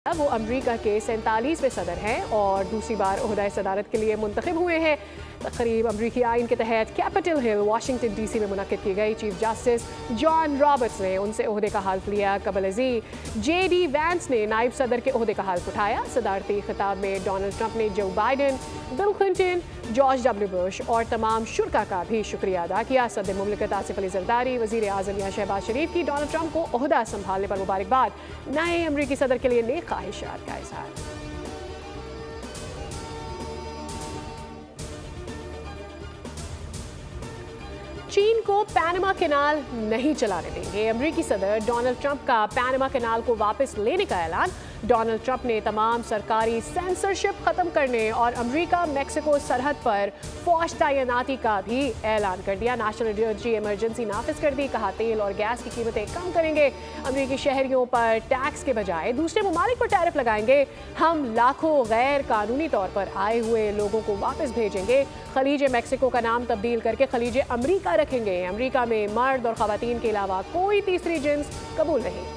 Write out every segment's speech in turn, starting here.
वो अमेरिका के 47वें सदर हैं और दूसरी बार ओहदा सदारत के लिए मुंतखब हुए हैं। तकरीब अमरीकी आइन के तहत कैपिटल हिल वाशिंगटन DC में मुनक्किद की गई। चीफ जस्टिस जॉन रॉबर्ट्स ने उनसे ओहदे का हल्फ लिया। कबल अजी JD वैंस ने नायब सदर के ओहदे का हल्फ उठाया। सदारती खिताब में डोनाल्ड ट्रंप ने जो Biden, bill Clinton, George W. Bush और तमाम शुरका का भी शुक्रिया अदा किया। सदर मुमलिकत आसिफ अली जरदारी, वजीर आजम या शहबाज शरीफ की डोनाल्ड ट्रंप को ओहदा संभालने पर मुबारकबाद। नए अमरीकी सदर के लिए नेक ख्वाहिशात का इजहार। चीन को पैनामा कैनाल नहीं चलाने देंगे। अमरीकी सदर डोनाल्ड ट्रंप का पैनामा कैनाल को वापस लेने का ऐलान। डोनाल्ड ट्रंप ने तमाम सरकारी सेंसरशिप खत्म करने और अमेरिका मैक्सिको सरहद पर फौज तैनाती का भी ऐलान कर दिया। नेशनल एनर्जी इमरजेंसी नाफिज कर दी। कहा तेल और गैस की कीमतें कम करेंगे। अमरीकी शहरियों पर टैक्स के बजाय दूसरे ममालिक पर टैरिफ लगाएंगे। हम लाखों गैर कानूनी तौर पर आए हुए लोगों को वापस भेजेंगे। खलीज मैक्सिको का नाम तब्दील करके खलीज अमरीका रखेंगे। अमरीका में मर्द और खवातीन के अलावा कोई तीसरी जिन्स कबूल नहीं।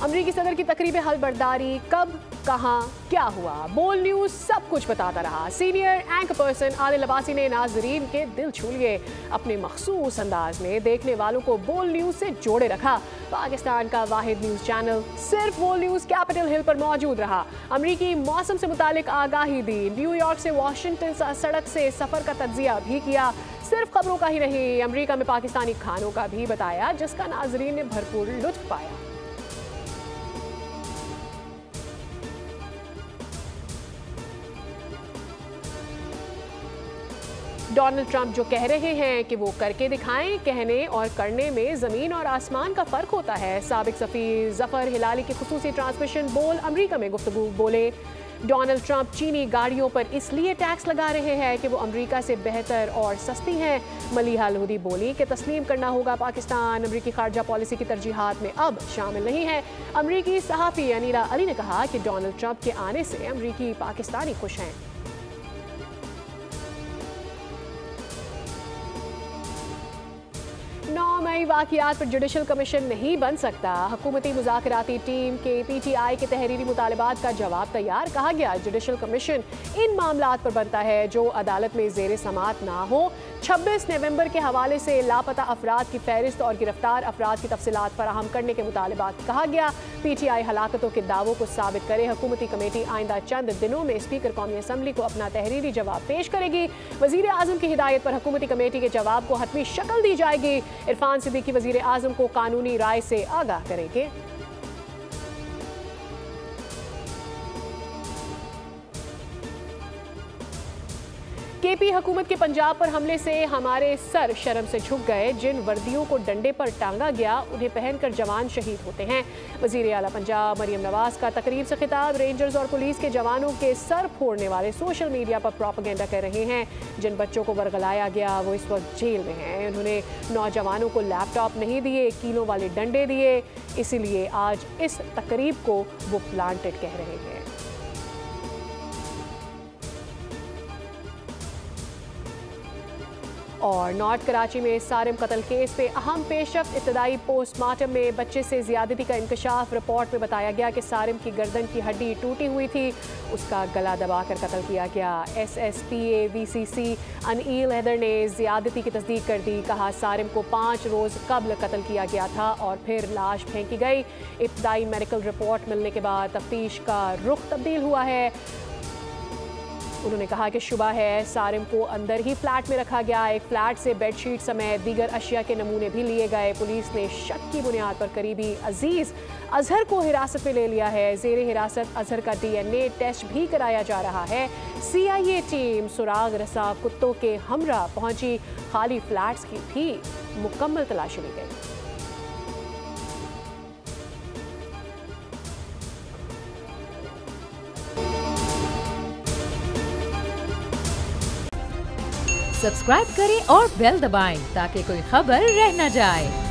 अमरीकी सदर की तकरीब हलबर्दारी कब, कहां, क्या हुआ, बोल न्यूज सब कुछ बताता रहा। Senior anchor person Adil Abbasi ने नाजरीन के दिल छू लिए। अपने मखसूस अंदाज में देखने वालों को बोल न्यूज से जोड़े रखा। पाकिस्तान का वाहिद न्यूज चैनल सिर्फ बोल न्यूज कैपिटल हिल पर मौजूद रहा। अमरीकी मौसम से मुतालिक आगाही दी। न्यूयॉर्क से वाशिंगटन सड़क से सफर का तज्जिया भी किया। सिर्फ खबरों का ही नहीं, अमरीका में पाकिस्तानी खानों का भी बताया, जिसका नाजरीन ने भरपूर लुत्फ पाया। डोनाल्ड ट्रंप जो कह रहे हैं कि वो करके दिखाएं, कहने और करने में ज़मीन और आसमान का फ़र्क होता है। साबिक सफ़ीर ज़फ़र हिलाली की खुसूसी ट्रांसमिशन बोल अमरीका में गुफ्तगू बोले। डोनाल्ड ट्रंप चीनी गाड़ियों पर इसलिए टैक्स लगा रहे हैं कि वो अमरीका से बेहतर और सस्ती हैं। मलिहा लोधी बोली कि तस्लीम करना होगा पाकिस्तान अमरीकी खारजा पॉलिसी की तरजीहात में अब शामिल नहीं है। अमरीकी सहाफ़ी अनीला अली ने कहा कि डोनाल्ड ट्रंप के आने से अमरीकी पाकिस्तानी खुश हैं। 9 मई वाक़ियात पर जुडिशल कमीशन नहीं बन सकता। हुकूमती मुज़ाकराती टीम के PTI के तहरीरी मुतालबात का जवाब तैयार। कहा गया जुडिशल कमीशन इन मामलात पर बनता है जो अदालत में ज़ेर समात ना हो। 26 नवंबर के हवाले से लापता अफराद की फहरिस्त और गिरफ्तार अफराद की तफसीलात फराहम करने के मुतालबात। कहा गया PTI हलाकतों के दावों को साबित करे। हुकूमती कमेटी आइंदा चंद दिनों में स्पीकर कौमी असम्बली को अपना तहरीरी जवाब पेश करेगी। वज़ीर आज़म की हिदायत पर हुकूमती कमेटी के जवाब को हतमी शक्ल दी जाएगी। इरफान सिद्दीकी वज़ीर आज़म को कानूनी राय से आगाह करेंगे। KP हुकूमत के पंजाब पर हमले से हमारे सर शर्म से झुक गए। जिन वर्दियों को डंडे पर टांगा गया उन्हें पहनकर जवान शहीद होते हैं। वज़ीर आला पंजाब मरियम नवाज का तकरीब से खिताब। रेंजर्स और पुलिस के जवानों के सर फोड़ने वाले सोशल मीडिया पर प्रोपेगेंडा कर रहे हैं। जिन बच्चों को बरगलाया गया वो इस वक्त जेल में हैं। उन्होंने नौजवानों को लैपटॉप नहीं दिए, कीलों वाले डंडे दिए। इसीलिए आज इस तकरीब को वो प्लांटेड कह रहे हैं। और नॉर्थ कराची में सारिम कत्ल केस पे अहम पेशरफ्त। इब्तदाई पोस्टमार्टम में बच्चे से ज्यादती का इंकशाफ। रिपोर्ट में बताया गया कि सारिम की गर्दन की हड्डी टूटी हुई थी, उसका गला दबाकर कत्ल किया गया। SSPA VCC अनील हैदर ने ज्यादती की तस्दीक कर दी। कहा सारिम को 5 रोज़ कबल कत्ल किया गया था और फिर लाश फेंकी गई। इब्तदाई मेडिकल रिपोर्ट मिलने के बाद तफ्तीश का रुख तब्दील हुआ है। उन्होंने कहा कि शुबा है सारिम को अंदर ही फ्लैट में रखा गया। एक फ्लैट से बेडशीट समेत दीगर अशिया के नमूने भी लिए गए। पुलिस ने शक की बुनियाद पर करीबी अजीज अजहर को हिरासत में ले लिया है। जेर हिरासत अजहर का DNA टेस्ट भी कराया जा रहा है। CIA टीम सुराग रसा कुत्तों के हमरा पहुंची। खाली फ्लैट्स की भी मुकम्मल तलाशी ली गई। सब्सक्राइब करें और बेल दबाएं ताकि कोई खबर रह न जाए।